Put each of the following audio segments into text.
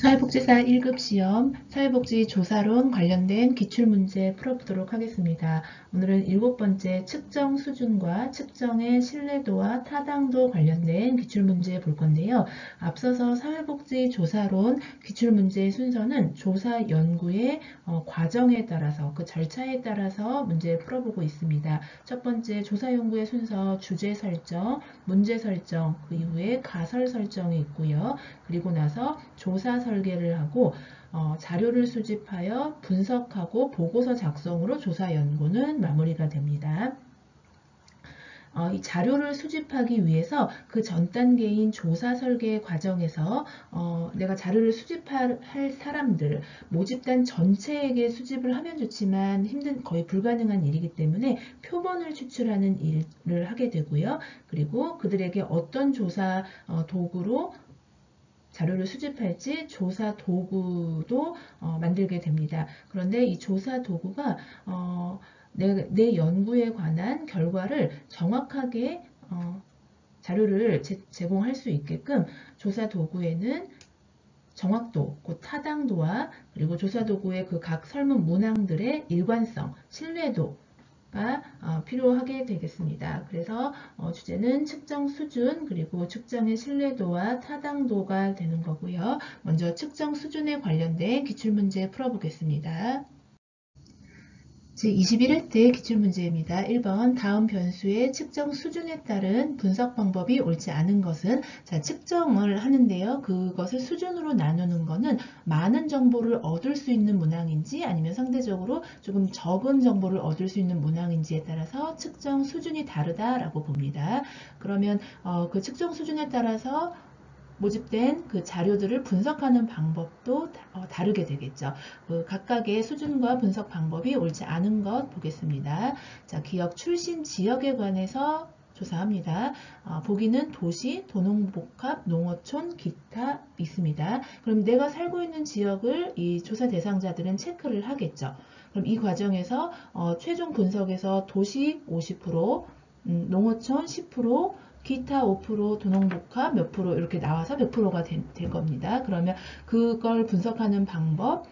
사회복지사 1급 시험 사회복지조사론 관련된 기출문제 풀어보도록 하겠습니다. 오늘은 7번째 측정 수준과 측정의 신뢰도와 타당도 관련된 기출문제 볼 건데요. 앞서서 사회복지조사론 기출문제의 순서는 조사 연구의 과정에 따라서 그 절차에 따라서 문제 풀어보고 있습니다. 첫 번째 조사 연구의 순서 주제 설정, 문제 설정, 그 이후에 가설 설정이 있고요. 그리고 나서 조사 설계를 하고 자료를 수집하여 분석하고 보고서 작성으로 조사 연구는 마무리가 됩니다. 이 자료를 수집하기 위해서 그 전 단계인 조사 설계 과정에서 내가 자료를 수집할 사람들, 모집단 전체에게 수집을 하면 좋지만 거의 불가능한 일이기 때문에 표본을 추출하는 일을 하게 되고요. 그리고 그들에게 어떤 조사 도구로 자료를 수집할지 조사 도구도 만들게 됩니다. 그런데 이 조사 도구가 내 연구에 관한 결과를 정확하게 자료를 제공할 수 있게끔 조사 도구에는 정확도, 곧 타당도와 그리고 조사 도구의 그 각 설문 문항들의 일관성, 신뢰도 필요하게 되겠습니다. 그래서 주제는 측정 수준 그리고 측정의 신뢰도와 타당도가 되는 거고요. 먼저 측정 수준에 관련된 기출문제 풀어보겠습니다. 제21회 기출문제입니다. 1번 다음 변수의 측정 수준에 따른 분석 방법이 옳지 않은 것은 측정을 하는데요. 그것을 수준으로 나누는 것은 많은 정보를 얻을 수 있는 문항인지 아니면 상대적으로 조금 적은 정보를 얻을 수 있는 문항인지에 따라서 측정 수준이 다르다라고 봅니다. 그러면 그 측정 수준에 따라서 모집된 그 자료들을 분석하는 방법도 다르게 되겠죠. 그 각각의 수준과 분석 방법이 옳지 않은 것 보겠습니다. 자, 기업 출신 지역에 관해서 조사합니다. 보기는 도시, 도농복합, 농어촌, 기타 있습니다. 그럼 내가 살고 있는 지역을 이 조사 대상자들은 체크를 하겠죠. 그럼 이 과정에서 최종 분석에서 도시 50%, 농어촌 10%, 기타 5%, 도농복합 몇 프로 이렇게 나와서 100%가 될 겁니다. 그러면 그걸 분석하는 방법,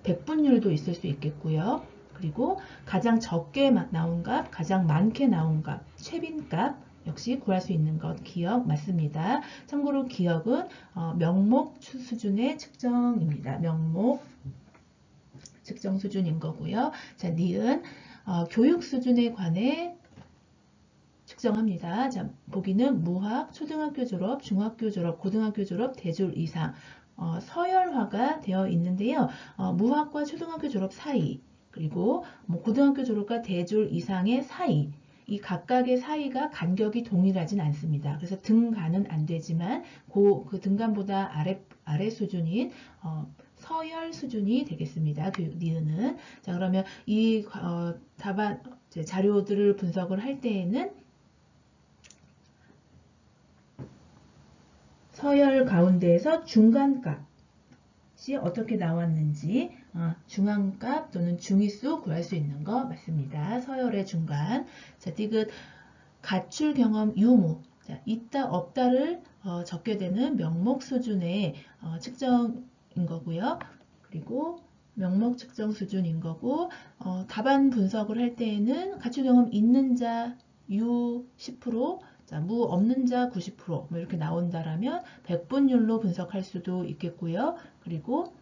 백분율도 있을 수 있겠고요. 그리고 가장 적게 나온 값, 가장 많게 나온 값, 최빈값 역시 구할 수 있는 것 기억 맞습니다. 참고로 기억은 명목 수준의 측정입니다. 명목 측정 수준인 거고요. 자, 니은 교육 수준에 관해 측정합니다. 자, 보기는 무학, 초등학교 졸업, 중학교 졸업, 고등학교 졸업, 대졸 이상 서열화가 되어 있는데요. 무학과 초등학교 졸업 사이, 그리고 고등학교 졸업과 대졸 이상의 사이, 이 각각의 사이가 간격이 동일하진 않습니다. 그래서 등간은 안 되지만 그 등간보다 아래 수준인 서열 수준이 되겠습니다. 니은은. 자, 그러면 이 답안 자료들을 분석을 할 때에는 서열 가운데에서 중간값이 어떻게 나왔는지 중앙값 또는 중위수 구할 수 있는 거 맞습니다. 서열의 중간. 자, 디귿 가출 경험 유무. 자, 있다 없다를 적게 되는 명목 수준의 측정인 거고요. 그리고 명목 측정 수준인 거고 답안 분석을 할 때에는 가출 경험 있는 자 유 10%, 자, 무 없는 자 90%, 뭐 이렇게 나온다라면 백분율로 분석할 수도 있겠고요. 그리고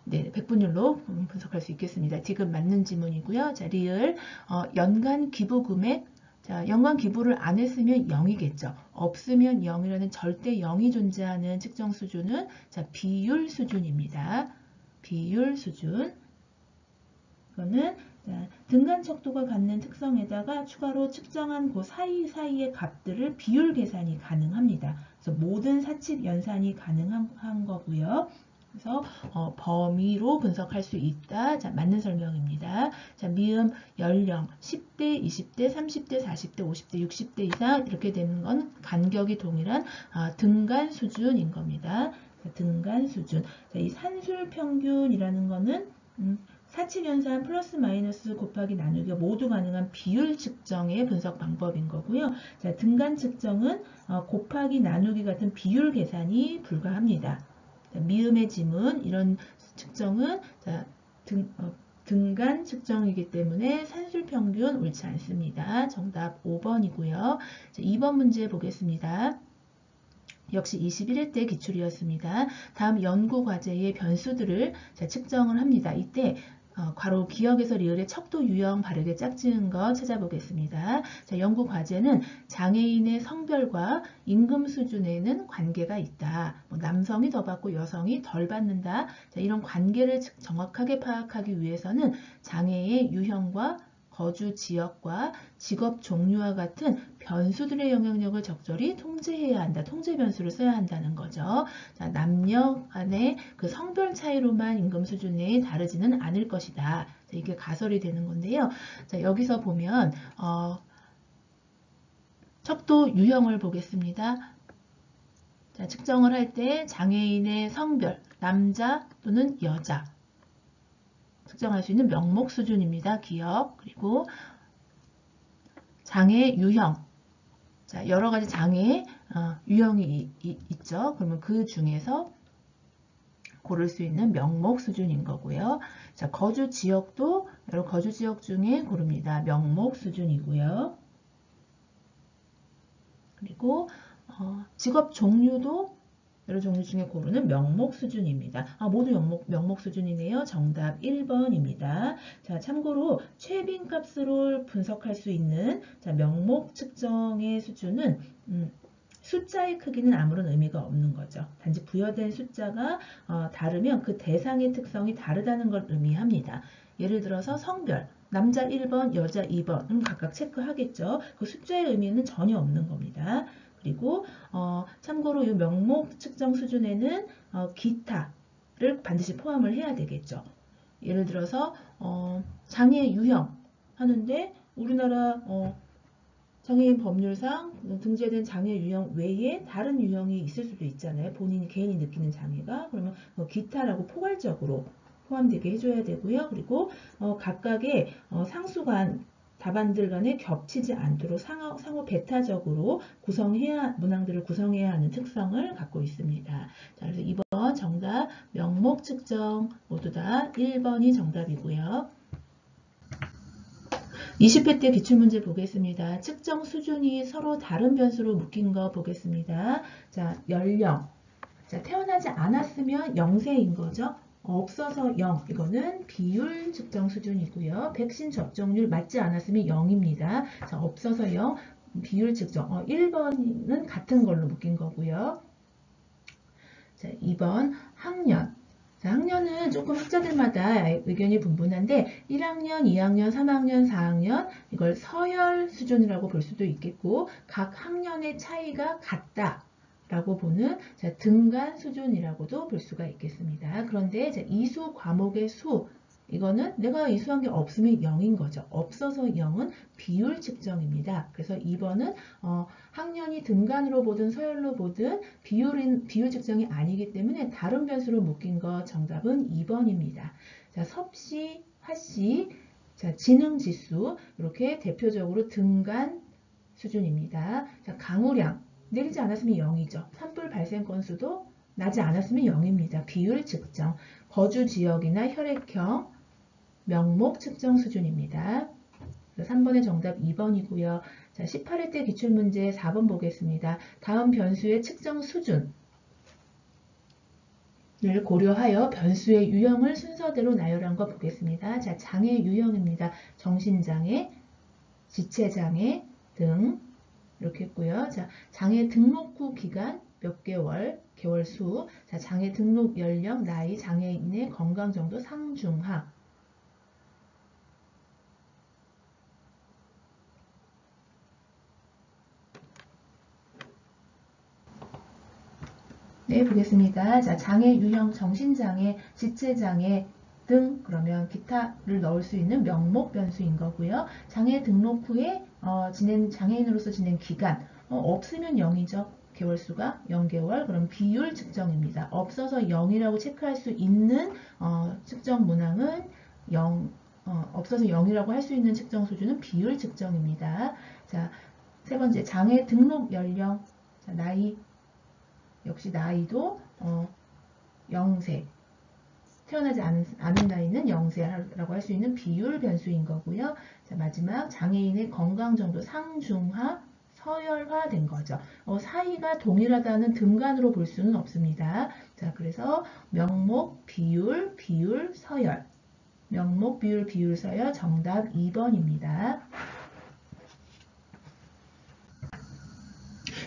네, 백분율로 분석할 수 있겠습니다. 지금 맞는 지문이고요. 자, 리을 연간 기부 금액. 자, 연간 기부를 안 했으면 0이겠죠. 없으면 0이라는 절대 0이 존재하는 측정 수준은 자, 비율 수준입니다. 비율 수준. 이거는 등간 척도가 갖는 특성에다가 추가로 측정한 그 사이사이의 값들을 비율 계산이 가능합니다. 그래서 모든 사칙 연산이 가능한 거고요. 그래서 범위로 분석할 수 있다. 자, 맞는 설명입니다. 자, 미음 연령 10대, 20대, 30대, 40대, 50대, 60대 이상 이렇게 되는 건 간격이 동일한 등간 수준인 겁니다. 자, 등간 수준. 자, 이 산술 평균이라는 거는 사칙연산 플러스 마이너스 곱하기 나누기가 모두 가능한 비율 측정의 분석 방법인 거고요. 자, 등간 측정은 곱하기 나누기 같은 비율 계산이 불가합니다. 미음의 지문 이런 측정은 자, 등간 측정이기 때문에 산술평균 옳지 않습니다. 정답 5번이고요. 2번 문제 보겠습니다. 역시 21회 때 기출이었습니다. 다음 연구 과제의 변수들을 측정을 합니다. 이때 괄호 기역에서 리을의 척도 유형 바르게 짝지은 거 찾아보겠습니다. 자, 연구 과제는 장애인의 성별과 임금 수준에는 관계가 있다. 뭐 남성이 더 받고 여성이 덜 받는다. 자, 이런 관계를 정확하게 파악하기 위해서는 장애의 유형과 거주 지역과 직업 종류와 같은 변수들의 영향력을 적절히 통제해야 한다. 통제 변수를 써야 한다는 거죠. 자, 남녀 간의 그 성별 차이로만 임금 수준이 다르지는 않을 것이다. 자, 이게 가설이 되는 건데요. 자, 여기서 보면 척도 유형을 보겠습니다. 자, 측정을 할 때 장애인의 성별, 남자 또는 여자 측정할 수 있는 명목 수준입니다. 기억. 그리고 장애 유형. 자, 여러 가지 장애 유형이 있죠. 그러면 그 중에서 고를 수 있는 명목 수준인 거고요. 자, 거주 지역도 여러 거주 지역 중에 고릅니다. 명목 수준이고요. 그리고 직업 종류도 여러 종류 중에 고르는 명목 수준입니다. 모두 명목 수준이네요. 정답 1번입니다. 자, 참고로 최빈 값으로 분석할 수 있는 명목 측정의 수준은 숫자의 크기는 아무런 의미가 없는 거죠. 단지 부여된 숫자가 다르면 그 대상의 특성이 다르다는 걸 의미합니다. 예를 들어서 성별, 남자 1번, 여자 2번 각각 체크하겠죠. 그 숫자의 의미는 전혀 없는 겁니다. 그리고 참고로 이 명목 측정 수준에는 기타를 반드시 포함을 해야 되겠죠. 예를 들어서 장애 유형 하는데 우리나라 장애인 법률상 등재된 장애 유형 외에 다른 유형이 있을 수도 있잖아요. 개인이 느끼는 장애가. 그러면 기타라고 포괄적으로 포함되게 해줘야 되고요. 그리고 각각의 상수간 답안들 간에 겹치지 않도록 상호 배타적으로 문항들을 구성해야 하는 특성을 갖고 있습니다. 자, 그래서 2번 정답 명목 측정 모두 다 1번이 정답이고요. 20회 때 기출문제 보겠습니다. 측정 수준이 서로 다른 변수로 묶인 거 보겠습니다. 자, 연령. 자, 태어나지 않았으면 0세인 거죠. 없어서 0. 이거는 비율 측정 수준이고요. 백신 접종률 맞지 않았으면 0입니다. 자, 없어서 0. 비율 측정. 1번은 같은 걸로 묶인 거고요. 자, 2번 학년. 자, 학년은 조금 학자들마다 의견이 분분한데 1학년, 2학년, 3학년, 4학년 이걸 서열 수준이라고 볼 수도 있겠고 각 학년의 차이가 같다. 라고 보는 등간 수준이라고도 볼 수가 있겠습니다. 그런데 이수 과목의 수 이거는 내가 이수한 게 없으면 0인 거죠. 없어서 0은 비율 측정입니다. 그래서 2번은 학년이 등간으로 보든 서열로 보든 비율 측정이 아니기 때문에 다른 변수로 묶인 거 정답은 2번입니다. 자, 섭씨, 화씨, 자, 지능지수 이렇게 대표적으로 등간 수준입니다. 자, 강우량 내리지 않았으면 0이죠. 산불 발생 건수도 나지 않았으면 0입니다. 비율 측정, 거주 지역이나 혈액형, 명목 측정 수준입니다. 3번의 정답 2번이고요. 자, 18회 때 기출문제 4번 보겠습니다. 다음 변수의 측정 수준을 고려하여 변수의 유형을 순서대로 나열한 거 보겠습니다. 자, 장애 유형입니다. 정신장애, 지체장애 등 이렇게 했고요. 자, 장애 등록 후 기간 몇 개월, 개월 수, 자, 장애 등록 연령, 나이, 장애인의 건강 정도 상중하. 네, 보겠습니다. 자, 장애 유형, 정신장애, 지체장애 등 그러면 기타를 넣을 수 있는 명목 변수인 거고요. 장애 등록 후에 장애인으로서 지낸 기간 없으면 0이죠. 개월수가 0개월. 그럼 비율 측정입니다. 없어서 0이라고 체크할 수 있는 측정 문항은 0, 없어서 0이라고 할 수 있는 측정 수준은 비율 측정입니다. 자, 세 번째 장애 등록 연령, 자, 나이 역시 나이도 영세. 태어나지 않은 나이는 영세라고 할 수 있는 비율 변수인 거고요. 자, 마지막 장애인의 건강 정도 상중하, 서열화 된 거죠. 사이가 동일하다는 등간으로 볼 수는 없습니다. 자, 그래서 명목, 비율, 비율, 서열. 명목, 비율, 비율, 서열 정답 2번입니다.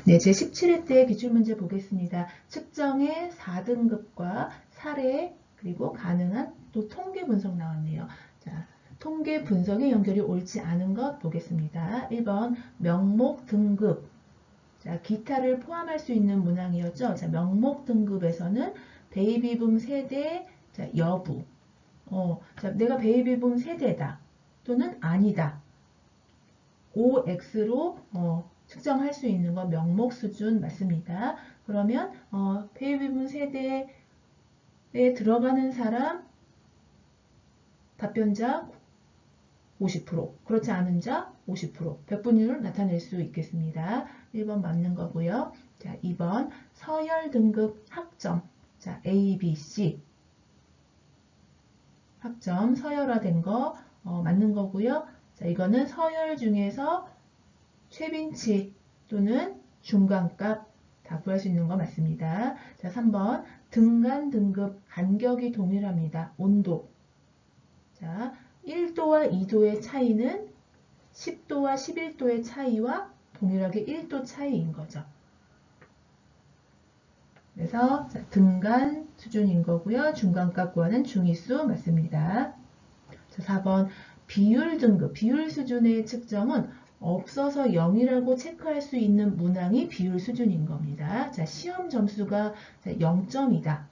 네, 제17회 때 기출문제 보겠습니다. 측정의 4등급과 사례 그리고 가능한 또 통계 분석 나왔네요. 자, 통계 분석의 연결이 옳지 않은 것 보겠습니다. 1번 명목 등급. 자, 기타를 포함할 수 있는 문항이었죠. 자, 명목 등급에서는 베이비붐 세대, 자, 여부. 자, 내가 베이비붐 세대다 또는 아니다. OX로 측정할 수 있는 건 명목 수준 맞습니다. 그러면 베이비붐 세대에 들어가는 사람 답변자 50%, 그렇지 않은 자 50%, 백분율을 나타낼 수 있겠습니다. 1번 맞는 거고요. 자, 2번 서열 등급 학점. 자, A, B, C. 학점 서열화된 거 맞는 거고요. 자, 이거는 서열 중에서 최빈치 또는 중간값 다 구할 수 있는 거 맞습니다. 자, 3번 등간 등급 간격이 동일합니다. 온도. 자, 1도와 2도의 차이는 10도와 11도의 차이와 동일하게 1도 차이인 거죠. 그래서 등간 수준인 거고요. 중간값 구하는 중위수 맞습니다. 자, 4번 비율 등급, 비율 수준의 측정은 없어서 0이라고 체크할 수 있는 문항이 비율 수준인 겁니다. 자, 시험 점수가 0점이다.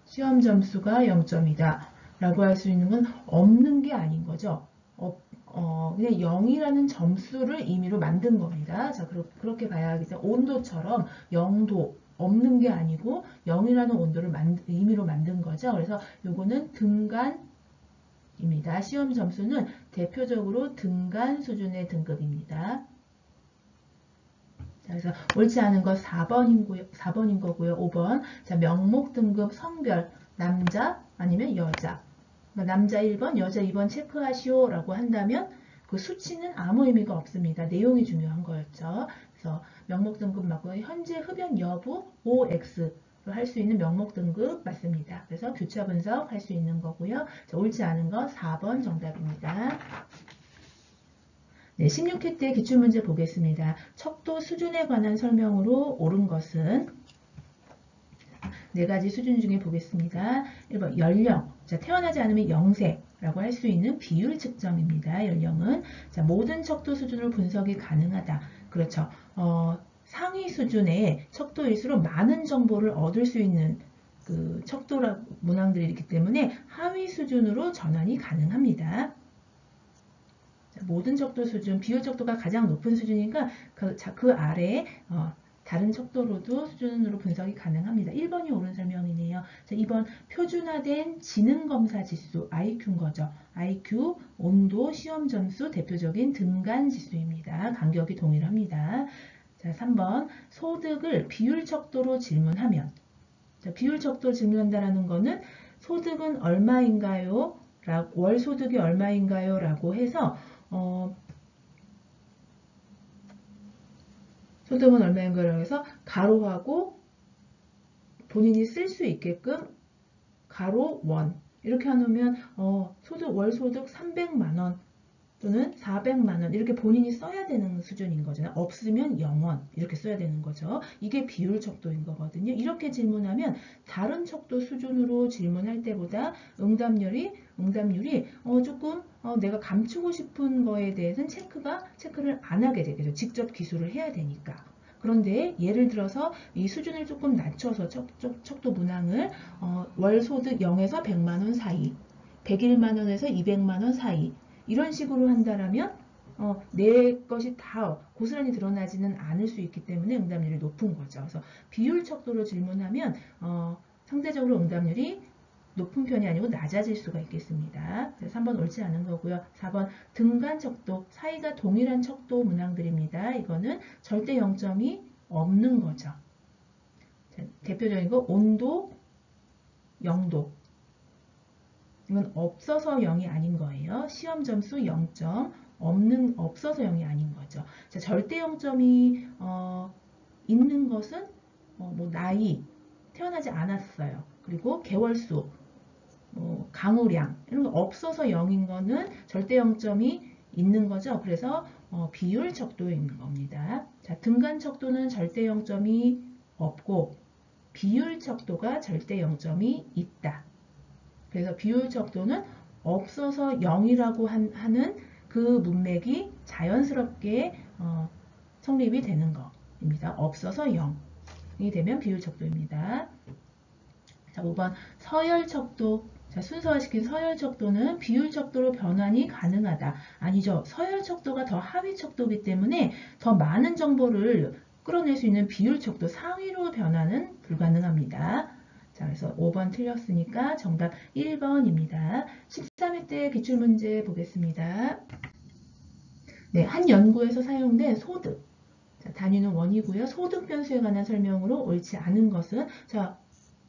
시험 점수가 0점이다. 라고 할 수 있는 건 없는 게 아닌 거죠. 그냥 0이라는 점수를 임의로 만든 겁니다. 자, 그렇게 봐야겠죠. 온도처럼 0도 없는 게 아니고 0이라는 온도를 임의로 만든 거죠. 그래서 요거는 등간입니다. 시험 점수는 대표적으로 등간 수준의 등급입니다. 자, 그래서 옳지 않은 거 4번인 거고요. 5번. 자, 명목 등급 성별 남자 아니면 여자. 남자 1번, 여자 2번 체크하시오 라고 한다면 그 수치는 아무 의미가 없습니다. 내용이 중요한 거였죠. 그래서 명목 등급 맞고 현재 흡연 여부 OX로 할 수 있는 명목 등급 맞습니다. 그래서 교차 분석 할 수 있는 거고요. 자, 옳지 않은 거 4번 정답입니다. 네, 16회 때 기출문제 보겠습니다. 척도 수준에 관한 설명으로 옳은 것은 네 가지 수준 중에 보겠습니다. 1번 연령. 자, 태어나지 않으면 영세라고 할 수 있는 비율 측정입니다. 연령은. 자, 모든 척도 수준으로 분석이 가능하다. 그렇죠. 상위 수준의 척도일수록 많은 정보를 얻을 수 있는 그 척도 문항들이 있기 때문에 하위 수준으로 전환이 가능합니다. 자, 모든 척도 수준, 비율 척도가 가장 높은 수준이니까 그 아래에 다른 척도로도 수준으로 분석이 가능합니다. 1번이 옳은 설명이네요. 자, 2번 표준화된 지능검사 지수, IQ인 거죠. IQ, 온도, 시험 점수, 대표적인 등간 지수입니다. 간격이 동일합니다. 자, 3번 소득을 비율 척도로 질문하면 자, 비율 척도로 질문한다는 거는 소득은 얼마인가요? 월 소득이 얼마인가요? 라고 해서 소득은 얼마인가요? 해서 가로하고 본인이 쓸 수 있게끔 가로 원 이렇게 해놓으면 월 소득 300만원 또는 400만원 이렇게 본인이 써야 되는 수준인 거죠. 없으면 0원 이렇게 써야 되는 거죠. 이게 비율 척도인 거거든요. 이렇게 질문하면 다른 척도 수준으로 질문할 때보다 응답률이 조금 내가 감추고 싶은 거에 대해서는 체크를 안 하게 되겠죠. 직접 기술을 해야 되니까. 그런데 예를 들어서 이 수준을 조금 낮춰서 척도 문항을 월 소득 0에서 100만원 사이, 101만원에서 200만원 사이 이런 식으로 한다면 내 것이 다 고스란히 드러나지는 않을 수 있기 때문에 응답률이 높은 거죠. 그래서 비율 척도로 질문하면 상대적으로 응답률이 높은 편이 아니고 낮아질 수가 있겠습니다. 3번 옳지 않은 거고요. 4번 등간 척도, 사이가 동일한 척도 문항들입니다. 이거는 절대 0점이 없는 거죠. 대표적인 거 온도, 0도. 이건 없어서 0이 아닌 거예요. 시험 점수 0점, 없어서 0이 아닌 거죠. 자, 절대 0점이 있는 것은 뭐 나이, 태어나지 않았어요. 그리고 개월수, 강우량 이런 거 없어서 0인 거는 절대 0점이 있는 거죠. 그래서 비율 척도에 있는 겁니다. 자, 등간 척도는 절대 0점이 없고 비율 척도가 절대 0점이 있다. 그래서 비율 척도는 없어서 0이라고 하는 그 문맥이 자연스럽게 성립이 되는 겁니다. 없어서 0이 되면 비율 척도입니다. 자, 5번 서열 척도. 자, 순서화시킨 서열 척도는 비율 척도로 변환이 가능하다. 아니죠. 서열 척도가 더 하위 척도이기 때문에 더 많은 정보를 끌어낼 수 있는 비율 척도 상위로 변환은 불가능합니다. 자, 그래서 5번 틀렸으니까 정답 1번입니다. 13회 때 기출문제 보겠습니다. 네, 한 연구에서 사용된 소득. 자, 단위는 원이고요. 소득 변수에 관한 설명으로 옳지 않은 것은 자,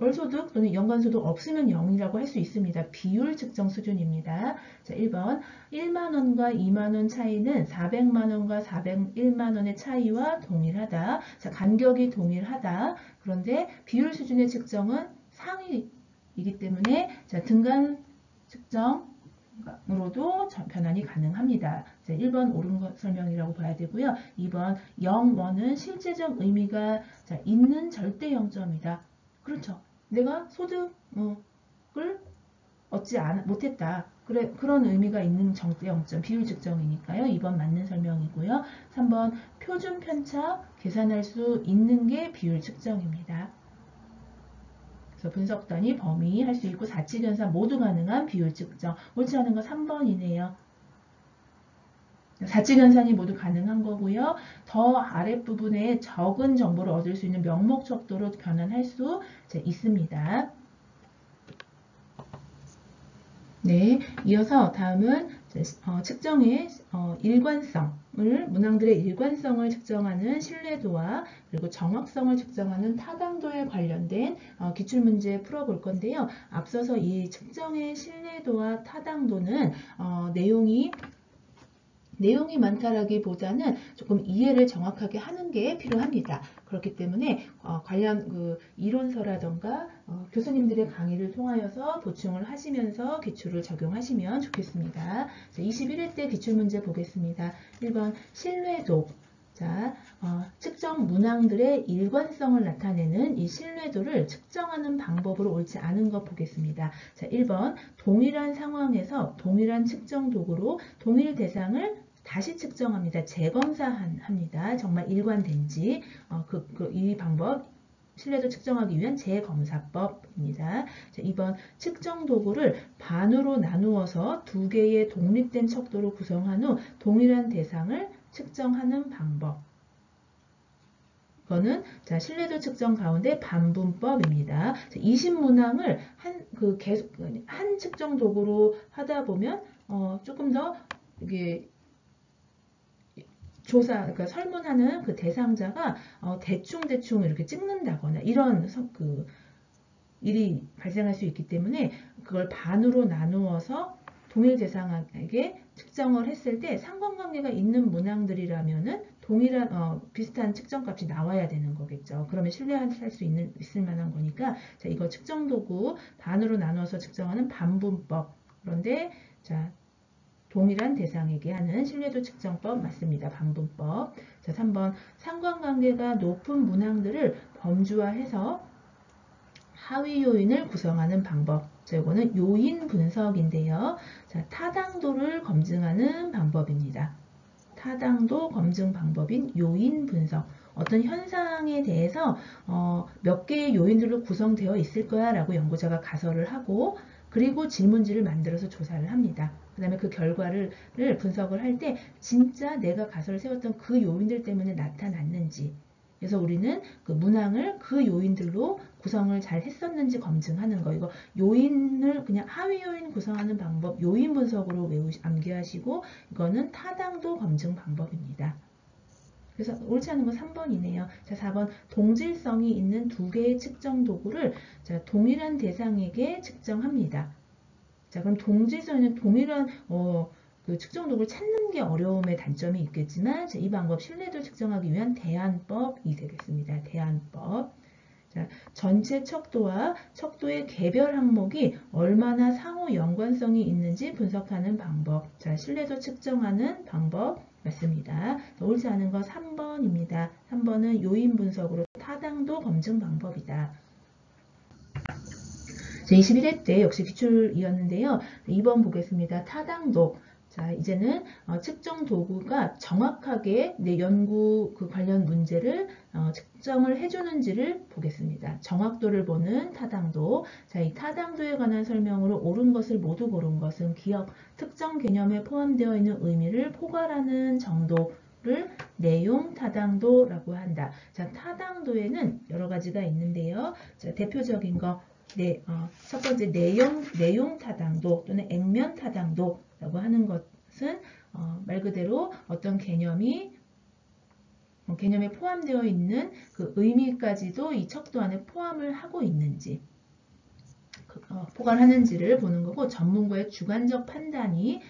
월소득 또는 연간소득 없으면 0이라고 할 수 있습니다. 비율 측정 수준입니다. 자, 1번 1만원과 2만원 차이는 400만원과 401만원의 차이와 동일하다. 자, 간격이 동일하다. 그런데 비율 수준의 측정은 상위이기 때문에 자, 등간 측정으로도 변환이 가능합니다. 자, 1번 옳은 설명이라고 봐야 되고요. 2번 0, 1은 실제적 의미가 있는 절대 0점이다. 그렇죠. 내가 소득을 얻지 못했다. 그런 의미가 있는 절대 0점, 비율 측정이니까요. 2번 맞는 설명이고요. 3번 표준 편차 계산할 수 있는 게 비율 측정입니다. 그래서 분석 단위, 범위 할 수 있고 사칙연산 모두 가능한 비율 측정. 옳지 않은 거 3번이네요. 사칙연산이 모두 가능한 거고요. 더 아랫부분에 적은 정보를 얻을 수 있는 명목 척도로 변환할 수 있습니다. 네, 이어서 다음은 측정의 일관성을, 문항들의 일관성을 측정하는 신뢰도와 그리고 정확성을 측정하는 타당도에 관련된 기출문제 풀어볼 건데요. 앞서서 이 측정의 신뢰도와 타당도는 내용이 많다라기보다는 조금 이해를 정확하게 하는 게 필요합니다. 그렇기 때문에 관련 이론서라던가 교수님들의 강의를 통하여서 보충을 하시면서 기출을 적용하시면 좋겠습니다. 자, 21회 때 기출문제 보겠습니다. 1번 신뢰도. 자, 측정 문항들의 일관성을 나타내는 이 신뢰도를 측정하는 방법으로 옳지 않은 것 보겠습니다. 자, 1번 동일한 상황에서 동일한 측정 도구로 동일 대상을 다시 측정합니다. 재검사합니다. 정말 일관된지 이 방법 신뢰도 측정하기 위한 재검사법입니다. 자, 2번 측정 도구를 반으로 나누어서 두 개의 독립된 척도로 구성한 후 동일한 대상을 측정하는 방법. 이거는 신뢰도 측정 가운데 반분법입니다. 20문항을 한 측정 도구로 하다 보면 조금 더 이게 그러니까 설문하는 그 대상자가 대충 이렇게 찍는다거나 이런 일이 발생할 수 있기 때문에 그걸 반으로 나누어서 동일 대상에게 측정을 했을 때 상관관계가 있는 문항들이라면은 동일한 비슷한 측정값이 나와야 되는 거겠죠. 그러면 신뢰할 수 있을 만한 거니까 자, 이거 측정 도구 반으로 나누어서 측정하는 반분법. 그런데 자, 동일한 대상에게 하는 신뢰도 측정법 맞습니다. 반분법. 자, 3번 상관관계가 높은 문항들을 범주화해서 하위 요인을 구성하는 방법. 자, 이거는 요인 분석인데요. 자, 타당도를 검증하는 방법입니다. 타당도 검증 방법인 요인 분석. 어떤 현상에 대해서 몇 개의 요인들로 구성되어 있을 거야 라고 연구자가 가설을 하고 그리고 질문지를 만들어서 조사를 합니다. 그 다음에 그 결과를 분석을 할 때 진짜 내가 가설을 세웠던 그 요인들 때문에 나타났는지 그래서 우리는 그 문항을 그 요인들로 구성을 잘 했었는지 검증하는 거. 이거 요인을 그냥 하위 요인 구성하는 방법 요인 분석으로 암기하시고 이거는 타당도 검증 방법입니다. 그래서 옳지 않은 건 3번이네요. 자, 4번 동질성이 있는 두 개의 측정 도구를 자, 동일한 대상에게 측정합니다. 자, 그럼 동질성에는 동일한 그 측정 도구를 찾는 게 어려움의 단점이 있겠지만 자, 이 방법 신뢰도를 측정하기 위한 대안법이 되겠습니다. 대안법. 자, 전체 척도와 척도의 개별 항목이 얼마나 상호 연관성이 있는지 분석하는 방법. 자, 신뢰도 측정하는 방법 맞습니다. 옳지 않은 거 3번입니다. 3번은 요인 분석으로 타당도 검증 방법이다. 자, 21회 때 역시 기출이었는데요. 2번 보겠습니다. 타당도. 자, 이제는 측정 도구가 정확하게 내 연구 그 관련 문제를 측정을 해주는지를 보겠습니다. 정확도를 보는 타당도. 자, 이 타당도에 관한 설명으로 옳은 것을 모두 고른 것은 기억, 특정 개념에 포함되어 있는 의미를 포괄하는 정도를 내용 타당도라고 한다. 자, 타당도에는 여러 가지가 있는데요. 자, 대표적인 거. 네, 첫 번째 내용 타당도 또는 액면 타당도라고 하는 것은 말 그대로 어떤 개념에 포함되어 있는 그 의미까지도 이 척도 안에 포함을 하고 있는지 포괄하는지를 보는 거고 전문가의 주관적 판단이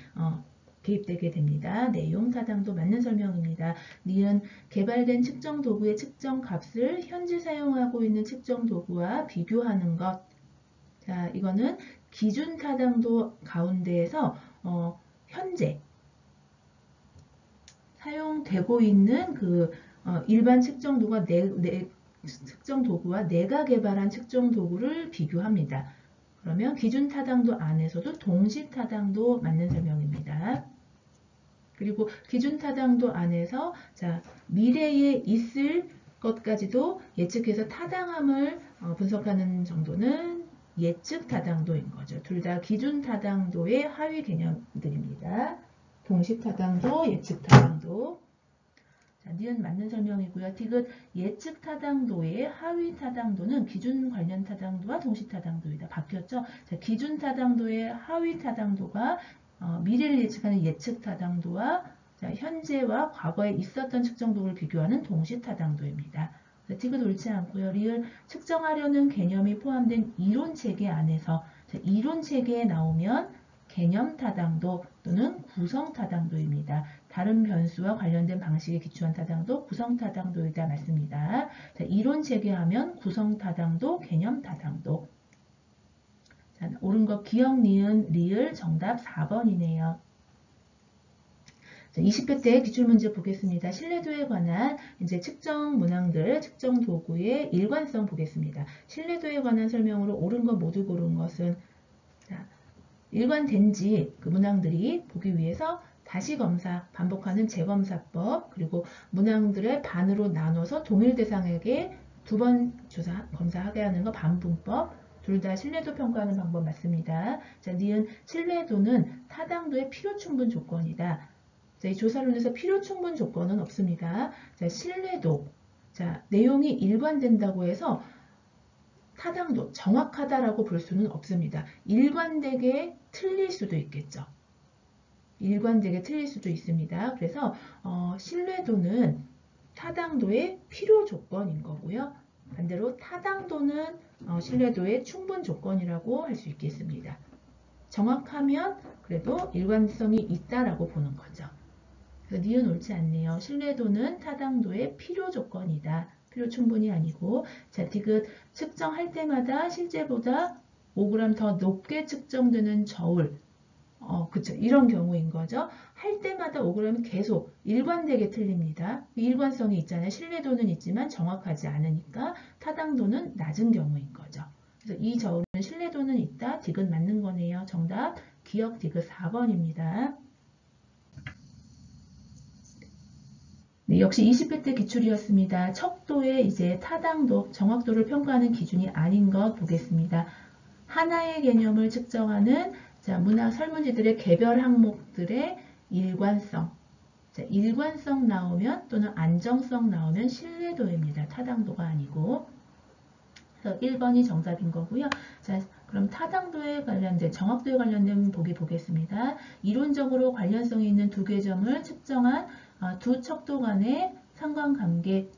개입되게 됩니다. 내용 타당도 맞는 설명입니다. 니은 개발된 측정 도구의 측정 값을 현재 사용하고 있는 측정 도구와 비교하는 것. 자, 이거는 기준 타당도 가운데에서 현재 사용되고 있는 그 일반 측정 도구와 측정 도구와 내가 개발한 측정 도구를 비교합니다. 그러면 기준 타당도 안에서도 동시 타당도 맞는 설명입니다. 그리고 기준 타당도 안에서 자, 미래에 있을 것까지도 예측해서 타당함을 분석하는 정도는 예측 타당도인 거죠. 둘 다 기준 타당도의 하위 개념들입니다. 동시 타당도, 예측 타당도. 자, 니은 맞는 설명이고요. 디귿 예측 타당도의 하위 타당도는 기준 관련 타당도와 동시 타당도이다. 바뀌었죠? 자, 기준 타당도의 하위 타당도가 미래를 예측하는 예측 타당도와 자, 현재와 과거에 있었던 측정 도구를 비교하는 동시 타당도입니다. 디귿 옳지 않고요. 리을 측정하려는 개념이 포함된 이론 체계 안에서 자, 이론 체계에 나오면 개념 타당도 또는 구성 타당도입니다. 다른 변수와 관련된 방식에 기초한 타당도, 구성 타당도이다 맞습니다. 자, 이론 체계하면 구성 타당도, 개념 타당도. 자, 옳은 거 기억, 니은, 리을 정답 4번이네요. 자, 20회 때 기출문제 보겠습니다. 신뢰도에 관한 이제 측정 문항들, 측정 도구의 일관성 보겠습니다. 신뢰도에 관한 설명으로 옳은 것 모두 고른 것은 자, 일관된지 그 문항들이 보기 위해서 다시 검사, 반복하는 재검사법, 그리고 문항들을 반으로 나눠서 동일 대상에게 두 번 검사하게 하는 거 반분법, 둘 다 신뢰도 평가하는 방법 맞습니다. 자, 니은 신뢰도는 타당도의 필요 충분 조건이다. 자, 이 조사론에서 필요 충분 조건은 없습니다. 자, 신뢰도. 자, 내용이 일관된다고 해서 타당도, 정확하다라고 볼 수는 없습니다. 일관되게 틀릴 수도 있겠죠. 일관되게 틀릴 수도 있습니다. 그래서 신뢰도는 타당도의 필요 조건인 거고요. 반대로 타당도는 신뢰도의 충분 조건이라고 할 수 있겠습니다. 정확하면 그래도 일관성이 있다라고 보는 거죠. 그래서 니은 옳지 않네요. 신뢰도는 타당도의 필요 조건이다. 필요 충분이 아니고 자, 디귿 측정할 때마다 실제보다 5g 더 높게 측정되는 저울 그쵸. 이런 경우인 거죠. 할 때마다 5g이 계속 일관되게 틀립니다. 일관성이 있잖아요. 신뢰도는 있지만 정확하지 않으니까 타당도는 낮은 경우인 거죠. 그래서 이 저울은 신뢰도는 있다. 디귿 맞는 거네요. 정답 기억 디귿 4번입니다. 네, 역시 20회 때 기출이었습니다. 척도의 이제 타당도, 정확도를 평가하는 기준이 아닌 것 보겠습니다. 하나의 개념을 측정하는 자, 문학 설문지들의 개별 항목들의 일관성. 자, 일관성 나오면 또는 안정성 나오면 신뢰도입니다. 타당도가 아니고. 그래서 1번이 정답인 거고요. 자, 그럼 타당도에 관련된, 정확도에 관련된 보기 보겠습니다. 이론적으로 관련성이 있는 두 개점을 측정한 두 척도 간의 상관관계.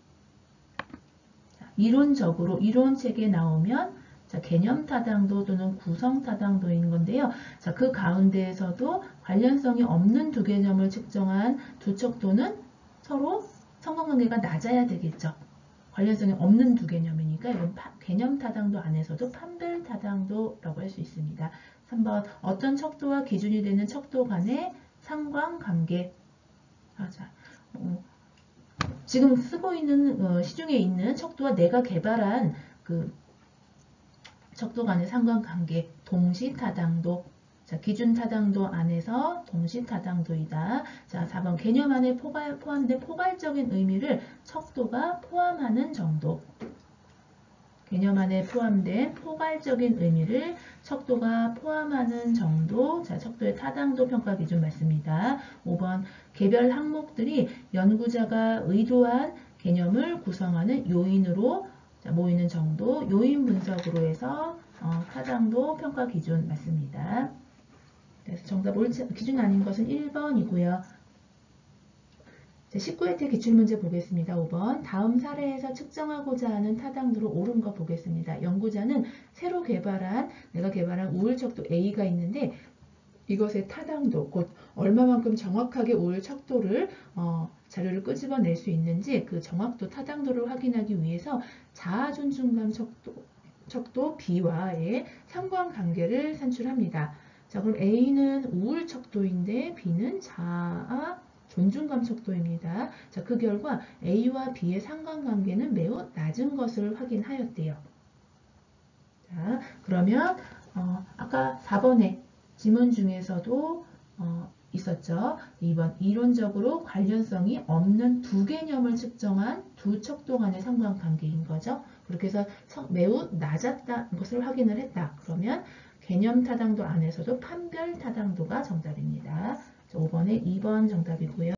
이론적으로 이론책에 나오면 개념 타당도 또는 구성 타당도인 건데요. 그 가운데에서도 관련성이 없는 두 개념을 측정한 두 척도는 서로 상관관계가 낮아야 되겠죠. 관련성이 없는 두 개념이니까 이건 개념 타당도 안에서도 판별 타당도라고 할 수 있습니다. 3번 어떤 척도와 기준이 되는 척도 간의 상관관계. 지금 쓰고 있는 시중에 있는 척도와 내가 개발한 그 척도 간의 상관관계 동시타당도. 기준 타당도 안에서 동시타당도이다. 4번 개념 안에 포함된 포괄적인 의미를 척도가 포함하는 정도. 개념 안에 포함된 포괄적인 의미를 척도가 포함하는 정도. 척도의 타당도 평가 기준 맞습니다. 5번 개별 항목들이 연구자가 의도한 개념을 구성하는 요인으로 모이는 정도. 요인 분석으로 해서 타당도 평가 기준 맞습니다. 그래서 정답 기준 아닌 것은 1번이고요. 19회 기출문제 보겠습니다. 5번 다음 사례에서 측정하고자 하는 타당도로 옳은 거 보겠습니다. 연구자는 내가 개발한 우울척도 A가 있는데 이것의 타당도, 곧 얼마만큼 정확하게 우울 척도를 자료를 끄집어낼 수 있는지 그 정확도 타당도를 확인하기 위해서 자아존중감 척도 B와의 상관관계를 산출합니다. 그럼 A는 우울 척도인데 B는 자아 존중감 척도입니다. 그 결과 A와 B의 상관관계는 매우 낮은 것을 확인하였대요. 그러면 아까 4번에 지문 중에서도 있었죠. 2번 이론적으로 관련성이 없는 두 개념을 측정한 두 척도 간의 상관관계인 거죠. 그렇게 해서 매우 낮았다는 것을 확인을 했다. 그러면 개념 타당도 안에서도 판별 타당도가 정답입니다. 5번에 2번 정답이고요.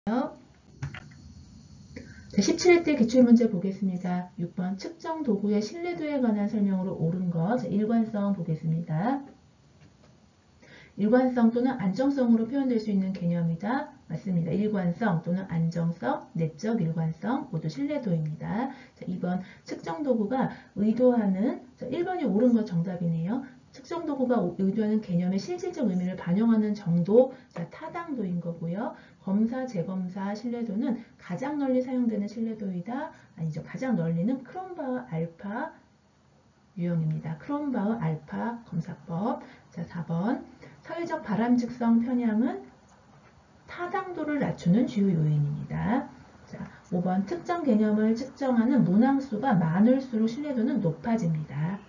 17회 때 기출문제 보겠습니다. 6번 측정 도구의 신뢰도에 관한 설명으로 옳은 것. 일관성 보겠습니다. 일관성 또는 안정성으로 표현될 수 있는 개념이다. 맞습니다. 일관성 또는 안정성, 내적 일관성 모두 신뢰도입니다. 2번 측정 도구가 의도하는 1번이 옳은 것 정답이네요. 측정 도구가 의도하는 개념의 실질적 의미를 반영하는 정도, 타당도인 거고요. 검사, 재검사 신뢰도는 가장 널리 사용되는 신뢰도이다. 아니죠. 가장 널리는 크롬바우 알파 유형입니다. 크롬바우 알파 검사법. 4번 사회적 바람직성 편향은 타당도를 낮추는 주요 요인입니다. 5번 특정 개념을 측정하는 문항수가 많을수록 신뢰도는 높아집니다.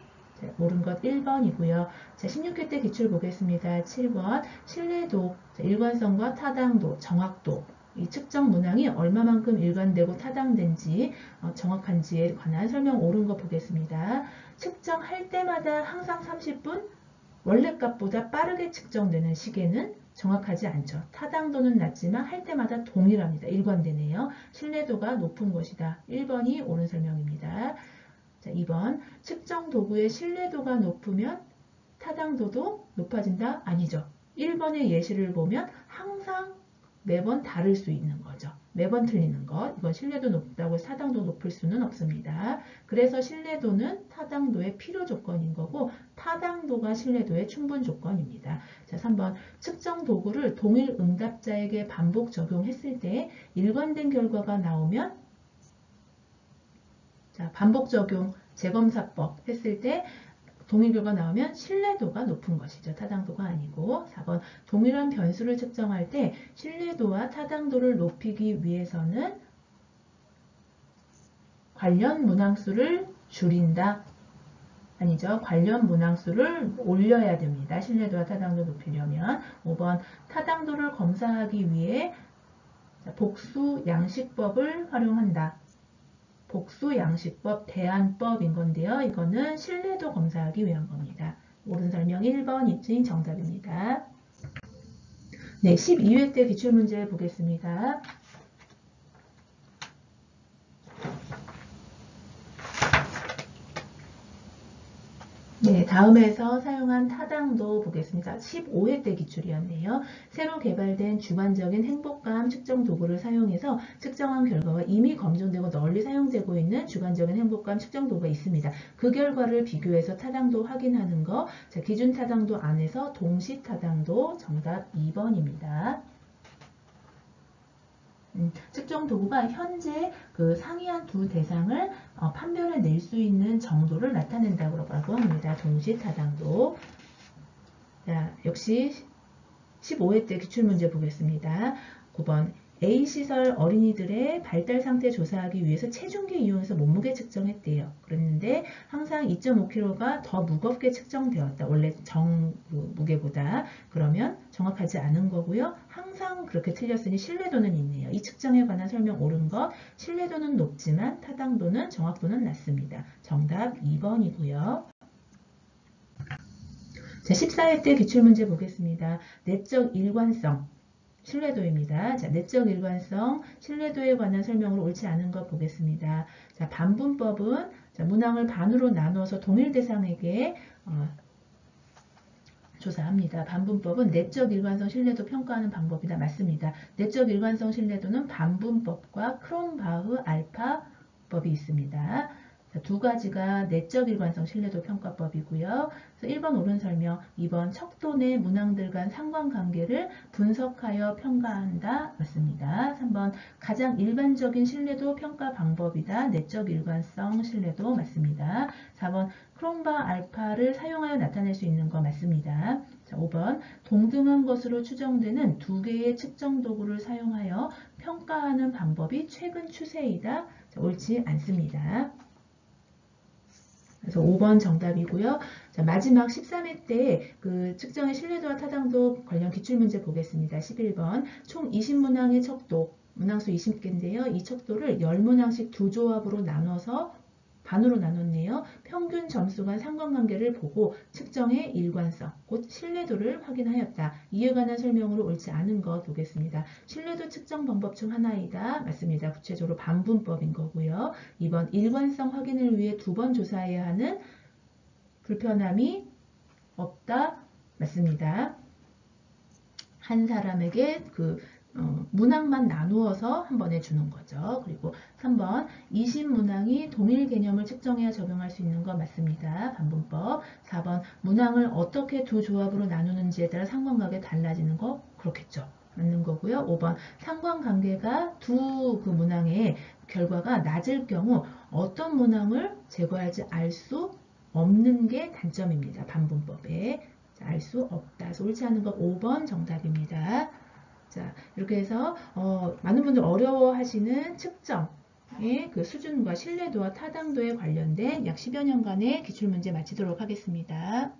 옳은 것 1번이고요. 16회 때 기출 보겠습니다. 7번 신뢰도, 일관성과 타당도, 정확도, 이 측정 문항이 얼마만큼 일관되고 타당된지 정확한지에 관한 설명 옳은 거 보겠습니다. 측정할 때마다 항상 30분 원래 값보다 빠르게 측정되는 시계는 정확하지 않죠. 타당도는 낮지만 할 때마다 동일합니다. 일관되네요. 신뢰도가 높은 것이다. 1번이 옳은 설명입니다. 2번 측정 도구의 신뢰도가 높으면 타당도도 높아진다? 아니죠. 1번의 예시를 보면 항상 매번 다를 수 있는 거죠. 매번 틀리는 것. 이건 신뢰도 높다고 해서 타당도 높을 수는 없습니다. 그래서 신뢰도는 타당도의 필요 조건인 거고 타당도가 신뢰도의 충분 조건입니다. 3번 측정 도구를 동일 응답자에게 반복 적용했을 때 일관된 결과가 나오면 반복 적용 재검사법 했을 때 동일 결과 나오면 신뢰도가 높은 것이죠. 타당도가 아니고. 4번 동일한 변수를 측정할 때 신뢰도와 타당도를 높이기 위해서는 관련 문항수를 줄인다. 아니죠. 관련 문항수를 올려야 됩니다. 신뢰도와 타당도 높이려면. 5번 타당도를 검사하기 위해 복수 양식법을 활용한다. 복수 양식법 대안법인 건데요. 이거는 신뢰도 검사하기 위한 겁니다. 옳은 설명 1번이 정답입니다. 네, 12회 때 기출문제 보겠습니다. 네, 다음에서 사용한 타당도 보겠습니다. 15회 때 기출이었네요. 새로 개발된 주관적인 행복감 측정 도구를 사용해서 측정한 결과가 이미 검증되고 널리 사용되고 있는 주관적인 행복감 측정 도구가 있습니다. 그 결과를 비교해서 타당도 확인하는 거. 자, 기준 타당도 안에서 동시 타당도 정답 2번입니다. 측정 도구가 현재 그 상이한 두 대상을 판별해 낼 수 있는 정도를 나타낸다고 합니다. 동시타당도. 자, 역시 15회 때 기출문제 보겠습니다. 9번 A시설 어린이들의 발달 상태 조사하기 위해서 체중계 이용해서 몸무게 측정했대요. 그랬는데 항상 2.5kg가 더 무겁게 측정되었다. 원래 무게보다. 그러면 정확하지 않은 거고요. 항상 그렇게 틀렸으니 신뢰도는 있네요. 이 측정에 관한 설명 옳은 것. 신뢰도는 높지만 타당도는 정확도는 낮습니다. 정답 2번이고요. 자, 14회 때 기출문제 보겠습니다. 내적 일관성. 신뢰도입니다. 자, 내적 일관성, 신뢰도에 관한 설명으로 옳지 않은 것 보겠습니다. 자, 반분법은 자, 문항을 반으로 나누어서 동일 대상에게 조사합니다. 반분법은 내적 일관성 신뢰도 평가하는 방법이다. 맞습니다. 내적 일관성 신뢰도는 반분법과 크롬바흐 알파법이 있습니다. 두 가지가 내적 일관성 신뢰도 평가법이고요. 그래서 1번 옳은 설명, 2번 척도 내 문항들 간 상관관계를 분석하여 평가한다. 맞습니다. 3번 가장 일반적인 신뢰도 평가 방법이다. 내적 일관성 신뢰도 맞습니다. 4번 크롬바 알파를 사용하여 나타낼 수 있는 거 맞습니다. 자, 5번 동등한 것으로 추정되는 두 개의 측정 도구를 사용하여 평가하는 방법이 최근 추세이다. 자, 옳지 않습니다. 그래서 5번 정답이고요. 자, 마지막 13회 때 그 측정의 신뢰도와 타당도 관련 기출문제 보겠습니다. 11번 총 20문항의 척도, 문항수 20개인데요. 이 척도를 10문항씩 두 조합으로 나눠서 반으로 나눴네요. 평균 점수 간 상관관계를 보고 측정의 일관성, 곧 신뢰도를 확인하였다. 이에 관한 설명으로 옳지 않은 것 보겠습니다. 신뢰도 측정 방법 중 하나이다. 맞습니다. 구체적으로 반분법인 거고요. 2번 일관성 확인을 위해 2번 조사해야 하는 불편함이 없다. 맞습니다. 한 사람에게 문항만 나누어서 한 번에 주는 거죠. 그리고 3번 20문항이 동일 개념을 측정해야 적용할 수 있는 거 맞습니다. 반분법. 4번 문항을 어떻게 두 조합으로 나누는지에 따라 상관관계 달라지는 거 그렇겠죠. 맞는 거고요. 5번 상관관계가 두 그 문항의 결과가 낮을 경우 어떤 문항을 제거할지 알 수 없는 게 단점입니다. 반분법에. 알 수 없다. 그래서 옳지 않은 것 5번 정답입니다. 자, 이렇게 해서 많은 분들 어려워하시는 측정의 그 수준과 신뢰도와 타당도에 관련된 약 10여 년간의 기출문제 마치도록 하겠습니다.